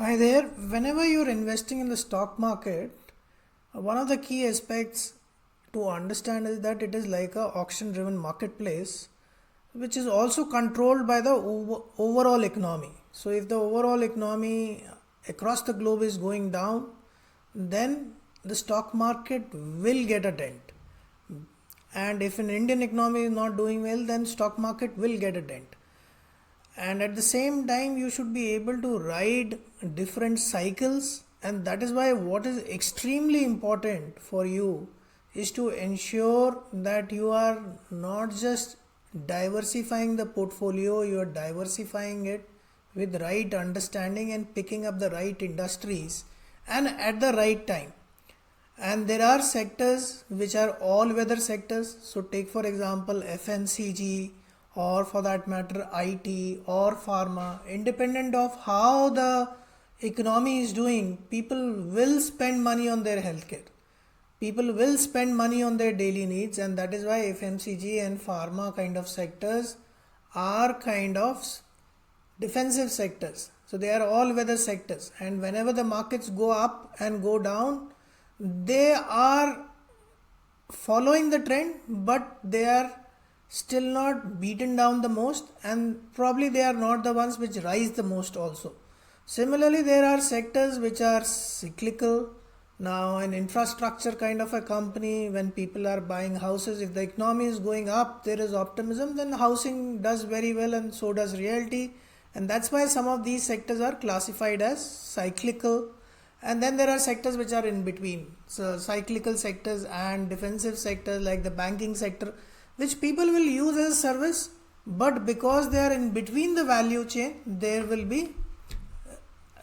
Hi there. Whenever you're investing in the stock market, one of the key aspects to understand is that it is like a auction driven marketplace which is also controlled by the overall economy. So if the overall economy across the globe is going down, then the stock market will get a dent. And if an Indian economy is not doing well, then stock market will get a dent. And at the same time you should be able to ride different cycles, and that is why what is extremely important for you is to ensure that you are not just diversifying the portfolio, you are diversifying it with right understanding and picking up the right industries and at the right time. And there are sectors which are all weather sectors. So take for example FMCG, or for that matter IT or pharma. Independent of how the economy is doing, people will spend money on their healthcare. People will spend money on their daily needs, and that is why FMCG and pharma kind of sectors are kind of defensive sectors. So they are all weather sectors, and whenever the markets go up and go down, they are following the trend, but they are still not beaten down the most, and probably they are not the ones which rise the most also. Similarly, there are sectors which are cyclical. Now an infrastructure kind of a company, when people are buying houses, if the economy is going up, there is optimism, then housing does very well, and so does realty. And that's why some of these sectors are classified as cyclical. And then there are sectors which are in between, so cyclical sectors and defensive sectors like the banking sector, which people will use as a service, but because they are in between the value chain, there will be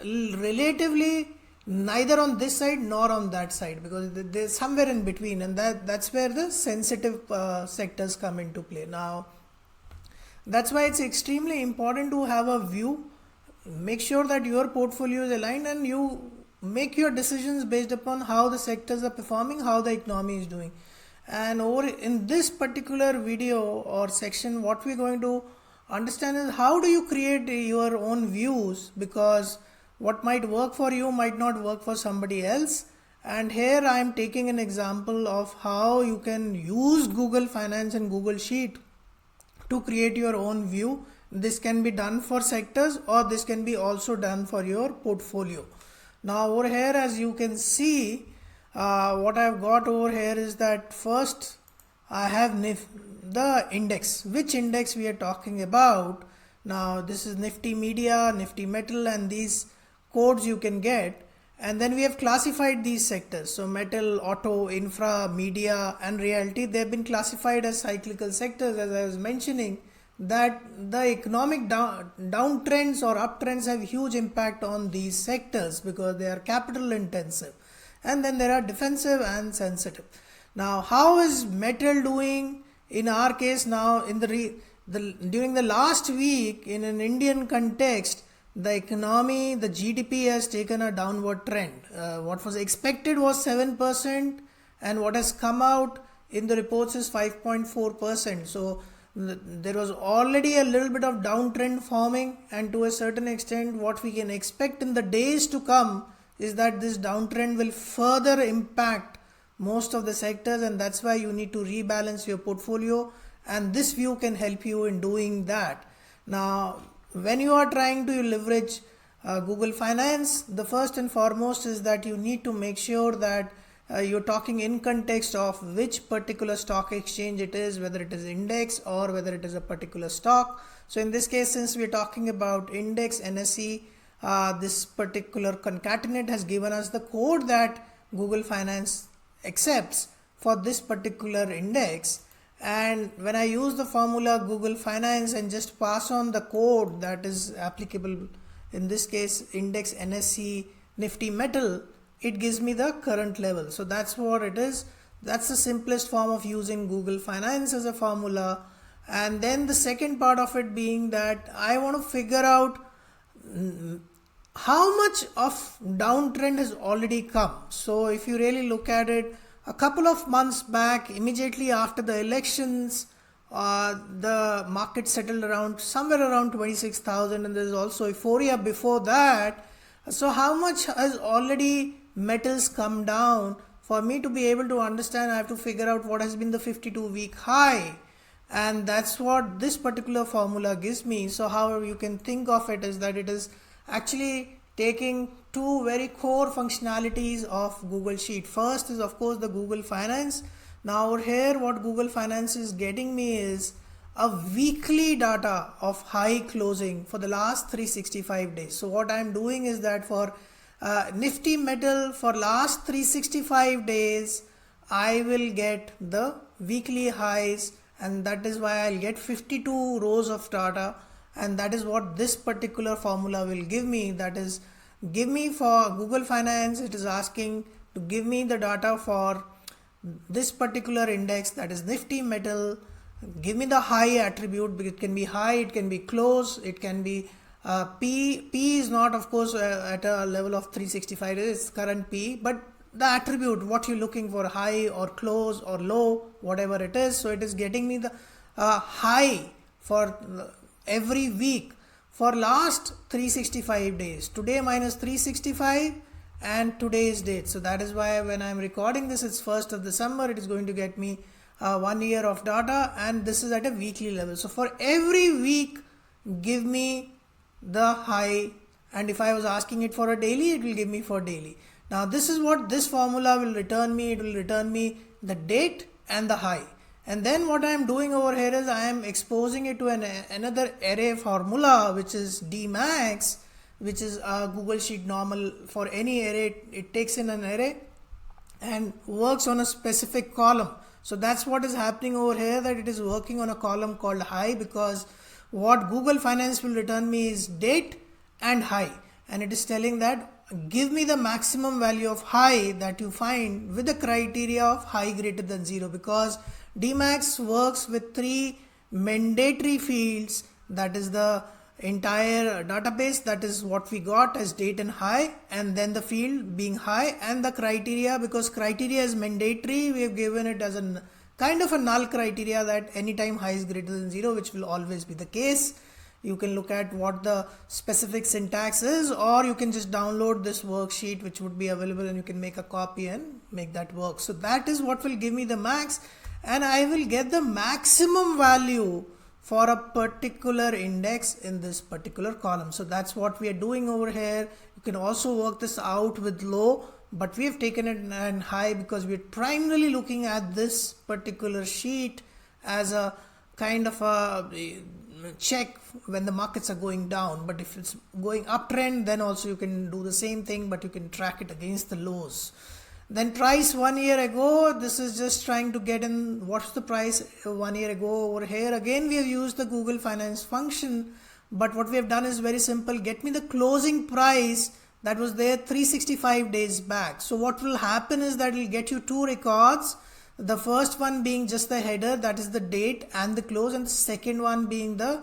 relatively neither on this side nor on that side, because they're somewhere in between, and that's where the sensitive sectors come into play. Now that's why it's extremely important to have a view, make sure that your portfolio is aligned, and you make your decisions based upon how the sectors are performing, how the economy is doing. And over in this particular video or section, what we're going to understand is how do you create your own views, because what might work for you might not work for somebody else. And here I am taking an example of how you can use Google Finance and Google Sheet to create your own view. This can be done for sectors, or this can be also done for your portfolio. Now over here, as you can see, what I've got over here is that first I have the index. Which index we are talking about? Now this is Nifty Media, Nifty Metal, and these codes you can get. And then we have classified these sectors. So metal, auto, infra, media and realty, they have been classified as cyclical sectors. As I was mentioning, that the economic downtrends or uptrends have huge impact on these sectors because they are capital intensive. And then there are defensive and sensitive. Now how is metal doing in our case? Now in during the last week, in an Indian context, the economy, the GDP has taken a downward trend. What was expected was 7%, and what has come out in the reports is 5.4%. So there was already a little bit of downtrend forming, and to a certain extent what we can expect in the days to come is that this downtrend will further impact most of the sectors, and that's why you need to rebalance your portfolio, and this view can help you in doing that. Now when you are trying to leverage Google Finance, the first and foremost is that you need to make sure that you're talking in context of which particular stock exchange it is, whether it is index or whether it is a particular stock. So in this case, since we're talking about index NSE, this particular concatenate has given us the code that Google Finance accepts for this particular index. And when I use the formula Google Finance and just pass on the code that is applicable, in this case index NSE Nifty Metal, it gives me the current level. So that's what it is. That's the simplest form of using Google Finance as a formula. And then the second part of it being that I want to figure out how much of downtrend has already come. So if you really look at it, a couple of months back, immediately after the elections, the market settled around somewhere around 26,000, and there is also euphoria before that. So how much has already metals come down? For me to be able to understand, I have to figure out what has been the 52-week high, and that's what this particular formula gives me. So how you can think of it is that it is actually taking two very core functionalities of Google Sheet. First is of course the Google Finance. Now over here what Google Finance is getting me is a weekly data of high closing for the last 365 days. So what I'm doing is that for Nifty metal for last 365 days I will get the weekly highs, and that is why I'll get 52 rows of data, and that is what this particular formula will give me. That is, give me for Google Finance, it is asking to give me the data for this particular index, that is Nifty metal. Give me the high attribute. It can be high, it can be close, it can be P is not of course at a level of 365, it's current P, but the attribute, what you're looking for, high or close or low, whatever it is. So it is getting me the high for every week for last 365 days, today minus 365 and today's date. So that is why when I'm recording this, it's 1st of December, it is going to get me 1 year of data, and this is at a weekly level. So for every week give me the high, and if I was asking it for a daily, it will give me for daily. Now this is what this formula will return me. It will return me the date and the high, and then what I am doing over here is I am exposing it to another array formula, which is dmax, which is a Google Sheet normal. For any array, it takes in an array and works on a specific column. So that's what is happening over here, that it is working on a column called high, because what Google Finance will return me is date and high, and it is telling that give me the maximum value of high that you find with the criteria of high greater than 0, because dmax works with 3 mandatory fields, that is the entire database, that is what we got as date and high, and then the field being high, and the criteria, because criteria is mandatory, we have given it as a kind of a null criteria that anytime high is greater than 0, which will always be the case. You can look at what the specific syntax is, or you can just download this worksheet which would be available, and you can make a copy and make that work. So that is what will give me the max, and I will get the maximum value for a particular index in this particular column. So that's what we are doing over here. You can also work this out with low, but we have taken it in high because we are primarily looking at this particular sheet as a kind of a check when the markets are going down. But if it's going uptrend, then also you can do the same thing, but you can track it against the lows. Then price 1 year ago, this is just trying to get in what's the price 1 year ago. Over here again we have used the Google Finance function, but what we have done is very simple. Get me the closing price that was there 365 days back. So what will happen is that it will get you 2 records. The first one being just the header, that is the date and the close, and the second one being the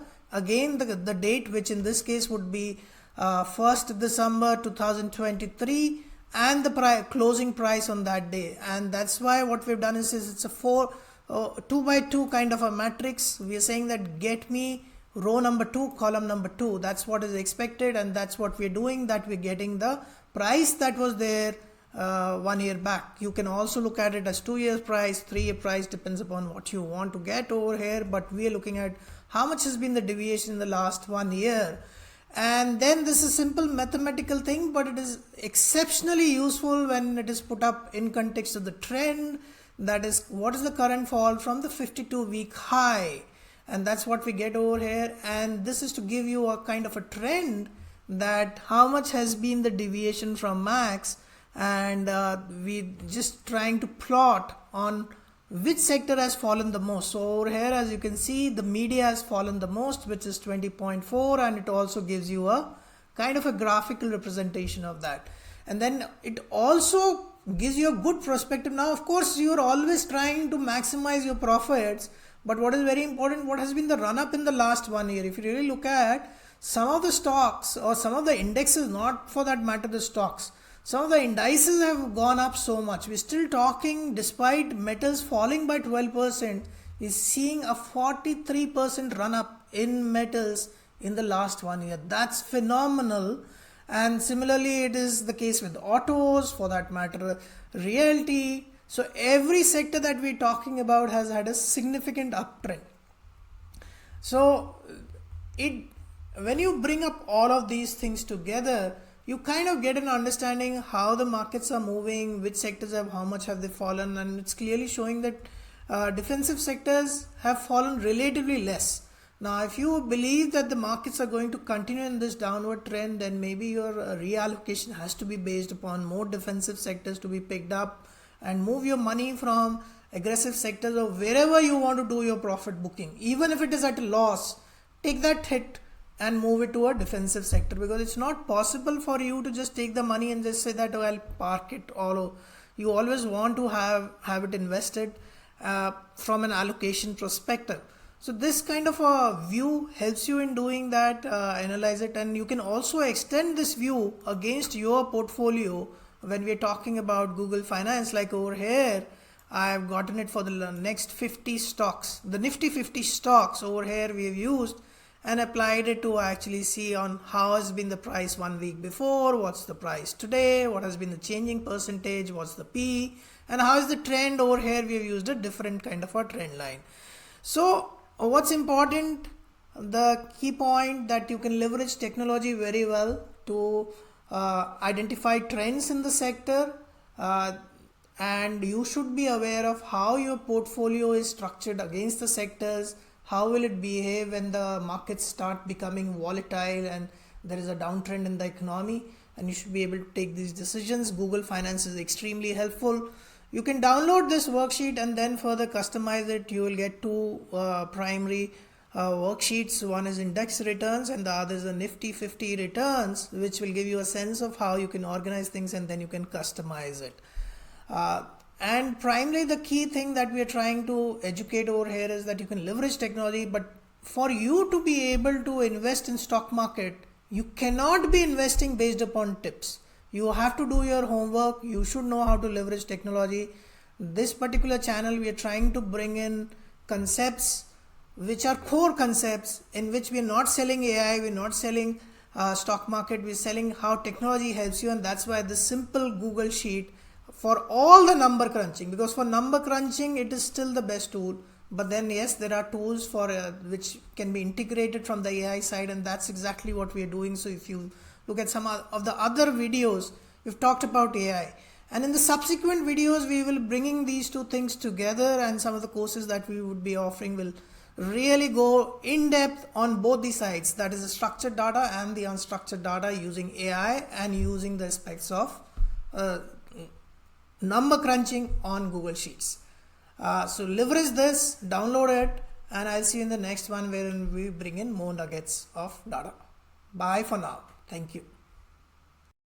date, which in this case would be 1st December 2023, and the closing price on that day. And that's why what we've done is it's a 2 by 2 kind of a matrix. We are saying that get me row number 2, column number 2. That's what is expected, and that's what we're doing, that we're getting the price that was there 1 year back. You can also look at it as 2 years price, 3 year price, depends upon what you want to get over here, but we are looking at how much has been the deviation in the last 1 year. And then this is a simple mathematical thing, but it is exceptionally useful when it is put up in context of the trend. That is, what is the current fall from the 52-week high, and that's what we get over here. And this is to give you a kind of a trend, that how much has been the deviation from max, and we just trying to plot on which sector has fallen the most. So over here, as you can see, the media has fallen the most, which is 20.4, and it also gives you a kind of a graphical representation of that. And then it also gives you a good perspective. Now of course you are always trying to maximize your profits, but what is very important, what has been the run up in the last 1 year. If you really look at some of the stocks or some of the indexes, not for that matter the stocks, some of the indices have gone up so much. We're still talking, despite metals falling by 12%, we're seeing a 43% run up in metals in the last 1 year. That's phenomenal. And similarly, it is the case with autos, for that matter, realty. So every sector that we're talking about has had a significant uptrend. So it when you bring up all of these things together, you kind of get an understanding how the markets are moving, which sectors have how much have they fallen, and it's clearly showing that defensive sectors have fallen relatively less. Now, if you believe that the markets are going to continue in this downward trend, then maybe your reallocation has to be based upon more defensive sectors to be picked up, and move your money from aggressive sectors or wherever you want to do your profit booking. Even if it is at a loss, take that hit and move it to a defensive sector, because it's not possible for you to just take the money and just say that, oh, I'll park it all. You always want to have it invested from an allocation perspective. So this kind of a view helps you in doing that, analyze it, and you can also extend this view against your portfolio when we're talking about Google Finance. Like over here, I've gotten it for the next 50 stocks, the Nifty 50 stocks over here we've used, and applied it to actually see on how has been the price 1 week before, what's the price today, what has been the changing percentage, what's the P, and how is the trend. Over here we have used a different kind of a trend line. So what's important, the key point, that you can leverage technology very well to identify trends in the sector, and you should be aware of how your portfolio is structured against the sectors. How will it behave when the markets start becoming volatile and there is a downtrend in the economy, and you should be able to take these decisions. Google Finance is extremely helpful. You can download this worksheet and then further customize it. You will get two primary worksheets. One is index returns and the other is the Nifty 50 returns, which will give you a sense of how you can organize things, and then you can customize it. And primarily the key thing that we are trying to educate over here is that you can leverage technology, but for you to be able to invest in stock market, you cannot be investing based upon tips. You have to do your homework. You should know how to leverage technology. This particular channel, we are trying to bring in concepts which are core concepts, in which we are not selling AI, we are not selling stock market, we are selling how technology helps you. And that's why the simple Google sheet for all the number crunching, because for number crunching it is still the best tool, but then yes, there are tools for which can be integrated from the AI side, and that's exactly what we are doing. So if you look at some of the other videos, we've talked about AI, and in the subsequent videos we will bringing these two things together, and some of the courses that we would be offering will really go in depth on both the sides, that is the structured data and the unstructured data, using AI and using the aspects of number crunching on Google Sheets. So leverage this, download it, and I'll see you in the next one wherein we bring in more nuggets of data. Bye for now. Thank you.